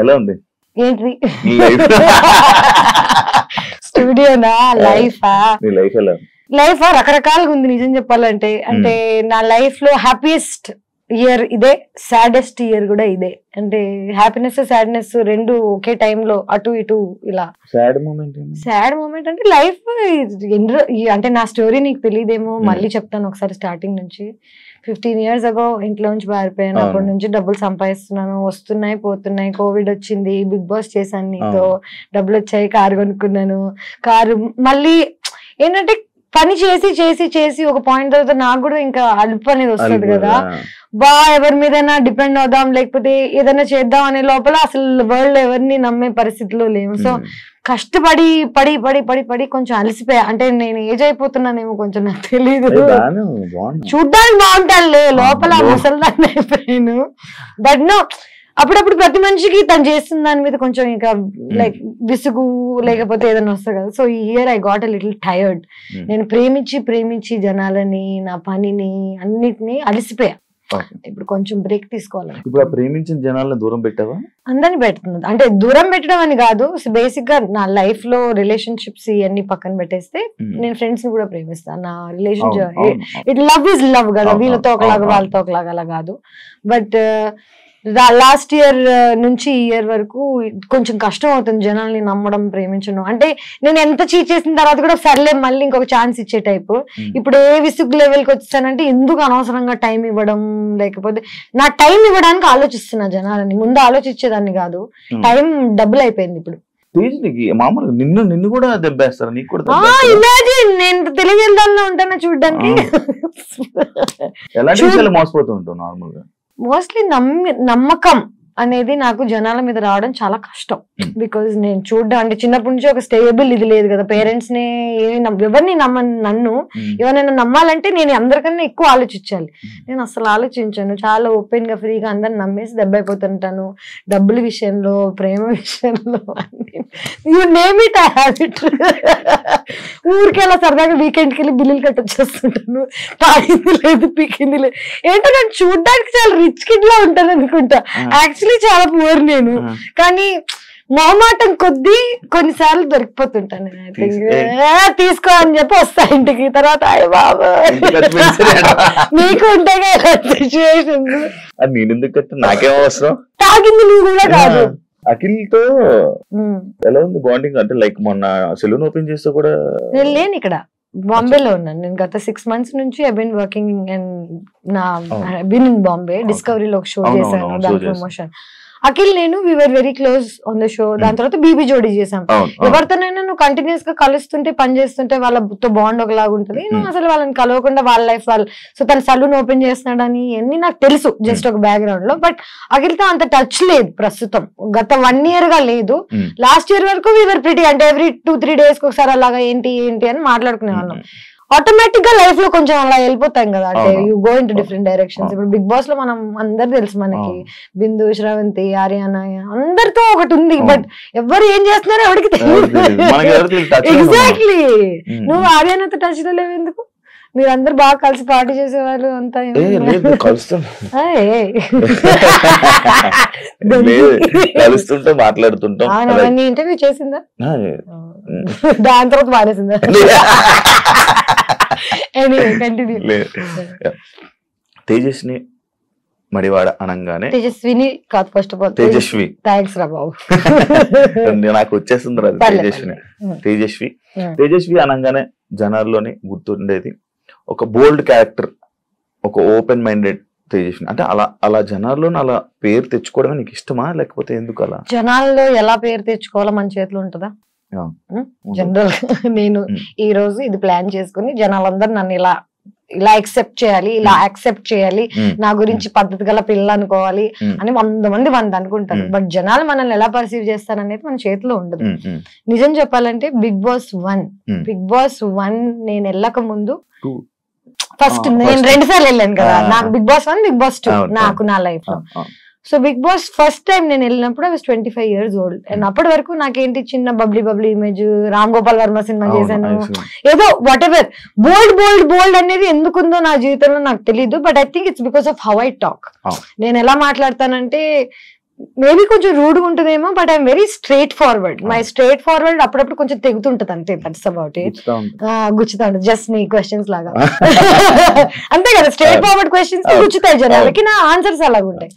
ఎలా ఉంది ఏంటి స్టూడియోనా లైఫా? లైఫ్ ఎలా లైఫ్ రకరకాలుగా ఉంది నిజం చెప్పాలంటే. అంటే నా లైఫ్ లో హ్యాపీయెస్ట్ ఇయర్ ఇదే, సాడెస్ట్ ఇయర్ కూడా ఇదే. అంటే హ్యాపీనెస్ సాడ్నెస్ రెండు ఒకే టైంలో అటు ఇటు ఇలా. సాడ్ మూమెంట్ అంటే లైఫ్ అంటే నా స్టోరీ నీకు తెలియదేమో, మళ్ళీ చెప్తాను ఒకసారి స్టార్టింగ్ నుంచి. 15 years ago ఇంట్లో నుంచి పారిపోయాను. అప్పటి నుంచి డబ్బులు సంపాదిస్తున్నాను, వస్తున్నాయి పోతున్నాయి. కోవిడ్ వచ్చింది, బిగ్ బాస్ చేశాను, నీతో డబ్బులు వచ్చాయి, కారు కొనుక్కున్నాను. కారు మళ్ళీ ఏంటంటే పని చేసి చేసి చేసి ఒక పాయింట్ తర్వాత నాకు కూడా ఇంకా అలుపు అనేది వస్తుంది కదా. ఎవరి మీదైనా డిపెండ్ అవుదాం లేకపోతే ఏదైనా చేద్దాం అనే లోపల అసలు వరల్డ్ ఎవరిని నమ్మే పరిస్థితిలో లేవు. సో కష్టపడి పడి పడి పడి పడి కొంచెం అలసిపోయా. అంటే నేను ఏజ్ అయిపోతున్నానేమో కొంచెం, నాకు తెలీదు. చూడ్డానికి బాగుంటానులే, లోపల ముసల్దాన్ని అయిపోయాను. బట్ నో, అప్పుడప్పుడు ప్రతి మనిషికి తను చేస్తున్న దాని మీద కొంచెం ఇంకా లైక్ విసుగు లేకపోతే ఏదైనా వస్తుంది కదా. సో ఈ year I got a little tired. నేను ప్రేమించి ప్రేమించి జనాలని, నా పనిని, అన్నిటినీ అలసిపోయా. ఇప్పుడు కొంచెం బ్రేక్ తీసుకోవాలి. ఇప్పుడు ప్రేమించిన జనాలను దూరం పెట్టావా? అందరిని పెడుతుంది. అంటే దూరం పెట్టడం అని కాదు, బేసిక్ గా నా లైఫ్ లో రిలేషన్షిప్స్ ఇవన్నీ పక్కన పెట్టేస్తే నేను ఫ్రెండ్స్ ని కూడా ప్రేమిస్తాను. నా relationship it love is love కదా, వీళ్ళతో ఒకలాగా వాళ్ళతో ఒకలాగా అలా కాదు. బట్ లాస్ట్ ఇయర్ నుంచి ఈ ఇయర్ వరకు కొంచెం కష్టం అవుతుంది జనాల్ని నమ్మడం, ప్రేమించడం. అంటే నేను ఎంత చీట్ చేసిన తర్వాత కూడా సర్లే మళ్ళీ ఇంకొక ఛాన్స్ ఇచ్చే టైపు. ఇప్పుడు ఏ విసుగు లెవెల్కి వచ్చానంటే ఎందుకు అనవసరంగా టైం ఇవ్వడం, లేకపోతే నా టైం ఇవ్వడానికి ఆలోచిస్తున్నా జనాలని. ముందు ఆలోచించేదాన్ని కాదు, టైం డబుల్ అయిపోయింది ఇప్పుడు. మామూలుగా నిన్ను కూడా దెబ్బేస్తారు, నీకు కూడా ఇమాజిన్ నేను తెలివిదాల్లో ఉంటాను చూడ్డానికి. ఎలాంటి విషయాలు మోసపోతూ ఉంటావు నార్మల్గా? మోస్ట్లీ నమ్మకం అనేది నాకు జనాల మీద రావడం చాలా కష్టం. బికాజ్ నేను చూడ్డం అంటే చిన్నప్పటి నుంచి ఒక స్టేబుల్ ఇది లేదు కదా. పేరెంట్స్ ని ఎవరిని నన్ను ఎవరైనా నమ్మాలంటే నేను అందరికన్నా ఎక్కువ ఆలోచించాలి. నేను అసలు ఆలోచించాను, చాలా ఓపెన్ గా ఫ్రీగా అందరిని నమ్మేసి దెబ్బ అయిపోతుంటాను. డబ్బుల విషయంలో, ప్రేమ విషయంలో, you name it I have it. ఊరికి అలా సరదాగా వీకెండ్కి వెళ్ళి బిల్లులు కట్టొచ్చేస్తుంటాను. తాగింది లేదు, పీకింది లేదు. ఏంటో నేను చూడ్డానికి చాలా రిచ్ కిడ్ లా ఉంటాను అనుకుంటా, యాక్చువల్లీ చాలా పూర్ నేను. కానీ మొహమాటం కొద్దీ కొన్నిసార్లు దొరికిపోతుంటాను. తీసుకో అని చెప్పి వస్తా ఇంటికి. తర్వాత అయ్య బాబా నీకు ఉంటాయి కదా సిచ్యువేషన్. నాకేం అవసరం, తాగింది నువ్వు కూడా కాదు. అఖిల్తో ఎలా ఉంది బాండింగ్? అంటే లైక్ మొన్న సెలూన్ ఓపెన్ చేస్తే కూడా నేను లేను ఇక్కడ, బాంబేలో ఉన్నాను. నేను గత 6 months నుంచి ఐ బీన్ వర్కింగ్ అండ్ నా బీన్ ఇన్ బాంబే. డిస్కవరీలో ఒక షో చేశాను, దాని ప్రమోషన్. అఖిల్ నేను we were very close on the show. దాని తర్వాత బీబీ జోడీ చేసాం. ఎవరితోనైనా నువ్వు కంటిన్యూస్ గా కలుస్తుంటే పని చేస్తుంటే వాళ్ళతో బాండ్ ఒకలాగా ఉంటుంది. నువ్వు అసలు వాళ్ళని కలవకుండా వాళ్ళ లైఫ్ వాళ్ళు. సో తన సలూన్ ఓపెన్ చేస్తున్నాడని అన్ని నాకు తెలుసు జస్ట్ ఒక బ్యాక్గ్రౌండ్ లో. బట్ అఖిల్తో అంత టచ్ లేదు ప్రస్తుతం, గత 1 year గా లేదు. లాస్ట్ ఇయర్ వరకు వి వర్ ప్రిటీ, అంటే ఎవ్రీ 2-3 days ఒకసారి అలాగా ఏంటి అని మాట్లాడుకునే వాళ్ళం. ఆటోమేటిక్ గా లైఫ్ లో కొంచెం అలా వెళ్ళిపోతాం కదా, అంటే you go in to different directions. ఇప్పుడు బిగ్ బాస్ లో మనం అందరు తెలుసు మనకి, బిందు, శ్రవంతి, ఆర్యానా అందరితో ఒకటి ఉంది. బట్ ఎవరు ఏం చేస్తున్నారో ఎవరికి తెలియదు. ఎగ్జాక్ట్లీ. నువ్వు ఆర్యానాతో టచ్ లో లేవు ఎందుకు? మీరందరూ బాగా కలిసి పార్టీ చేసేవాళ్ళు అంతా. కలుస్తుంటే మాట్లాడుతుంటాం. ఇంటర్వ్యూ చేసిందా? దాని తర్వాత మానేసిందా? తేజస్ని మడివాడ అనగానే, తేజస్విని కాదు first of all, Tejaswi. Thanks రా బాబు, నాకు వచ్చేస్తుంది రాదు. తేజస్వి అనగానే జనాల్లోని గుర్తుండేది ఒక బోల్డ్ క్యారెక్టర్, ఒక ఓపెన్ మైండెడ్ తేజస్విని. అంటే అలా జనాల్లో అలా పేరు తెచ్చుకోవడమే నీకు ఇష్టమా, లేకపోతే ఎందుకు అలా? జనాల్లో ఎలా పేరు తెచ్చుకోవాలో మన చేతిలో ఉంటుందా? జనరల్ నేను ఈ రోజు ఇది ప్లాన్ చేసుకుని జనాలందరూ నన్ను ఇలా యాక్సెప్ట్ చేయాలి, నా గురించి పద్ధతి గల పిల్ల అనుకోవాలి అని 100 మంది అనుకుంటారు. బట్ జనాలు మనల్ని ఎలా పర్సీవ్ చేస్తారనేది మన చేతిలో ఉండదు. నిజం చెప్పాలంటే బిగ్ బాస్ 1 నేను వెళ్ళక ముందు, ఫస్ట్ నేను 2 సార్లు వెళ్ళాను కదా. నాకు బిగ్ బాస్ 1, బిగ్ బాస్ 2 నాకు నా లైఫ్ లో. So Big Boss first time నేను వెళ్ళినప్పుడు I was 25 years old. And అప్పటి వరకు నాకేంటి చిన్న bubbly image, Ram Gopal Varma cinema చేశాను, ఏదో వాట్ ఎవర్. బోల్డ్ అనేది ఎందుకుందో నా జీవితంలో నాకు తెలీదు. But I think it's because of how I talk. నేను ఎలా మాట్లాడతానంటే మేబీ కొంచెం రూడ్గా ఉంటుందేమో, but I'm very straight forward. My straight forward అప్పుడప్పుడు కొంచెం తెగుతుంటది అంతే, దట్స్ అబౌట్ ఇట్. గుచ్చుతా ఉంటుంది జస్ట్ నీ క్వశ్చన్స్ లాగా. అంతే కదా, స్ట్రేట్ ఫార్వర్డ్ క్వశ్చన్స్ గుచ్చుతాయి జనాలకి, నా ఆన్సర్స్ అలాగుంటాయి.